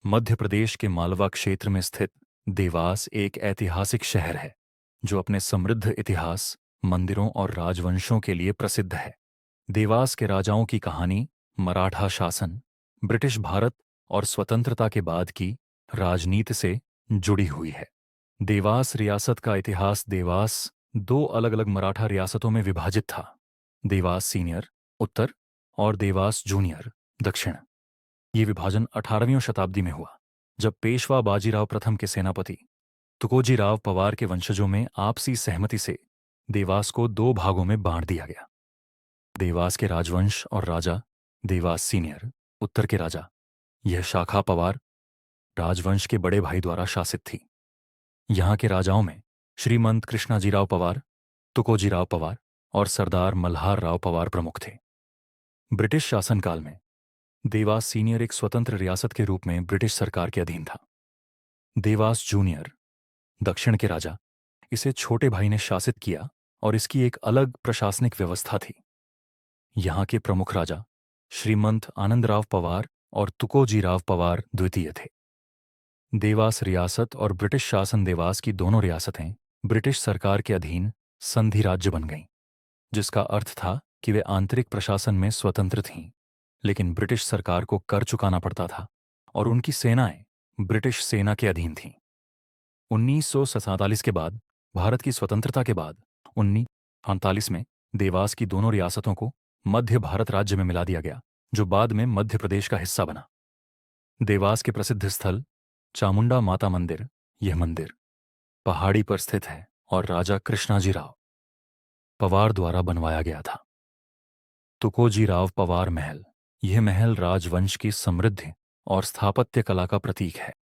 मध्य प्रदेश के मालवा क्षेत्र में स्थित देवास एक ऐतिहासिक शहर है जो अपने समृद्ध इतिहास, मंदिरों और राजवंशों के लिए प्रसिद्ध है। देवास के राजाओं की कहानी मराठा शासन, ब्रिटिश भारत और स्वतंत्रता के बाद की राजनीति से जुड़ी हुई है। देवास रियासत का इतिहास देवास दो अलग अलग मराठा रियासतों में विभाजित था। देवास सीनियर उत्तर और देवास जूनियर दक्षिण। ये विभाजन 18वीं शताब्दी में हुआ जब पेशवा बाजीराव प्रथम के सेनापति तुकोजीराव पवार के वंशजों में आपसी सहमति से देवास को दो भागों में बांट दिया गया। देवास के राजवंश और राजा देवास सीनियर उत्तर के राजा, यह शाखा पवार राजवंश के बड़े भाई द्वारा शासित थी। यहाँ के राजाओं में श्रीमंत कृष्णाजीराव पवार, तुकोजीराव पवार और सरदार मल्हार राव पवार प्रमुख थे। ब्रिटिश शासनकाल में देवास सीनियर एक स्वतंत्र रियासत के रूप में ब्रिटिश सरकार के अधीन था। देवास जूनियर दक्षिण के राजा, इसे छोटे भाई ने शासित किया और इसकी एक अलग प्रशासनिक व्यवस्था थी। यहाँ के प्रमुख राजा श्रीमंत आनंदराव पवार और तुकोजीराव पवार द्वितीय थे। देवास रियासत और ब्रिटिश शासन देवास की दोनों रियासतें ब्रिटिश सरकार के अधीन संधि राज्य बन गईं, जिसका अर्थ था कि वे आंतरिक प्रशासन में स्वतंत्र थीं, लेकिन ब्रिटिश सरकार को कर चुकाना पड़ता था और उनकी सेनाएं ब्रिटिश सेना के अधीन थीं। 1947 के बाद, भारत की स्वतंत्रता के बाद 1948 में देवास की दोनों रियासतों को मध्य भारत राज्य में मिला दिया गया, जो बाद में मध्य प्रदेश का हिस्सा बना। देवास के प्रसिद्ध स्थल चामुंडा माता मंदिर, यह मंदिर पहाड़ी पर स्थित है और राजा कृष्णाजीराव पवार द्वारा बनवाया गया था। तुकोजीराव पवार महल, यह महल राजवंश की समृद्धि और स्थापत्य कला का प्रतीक है।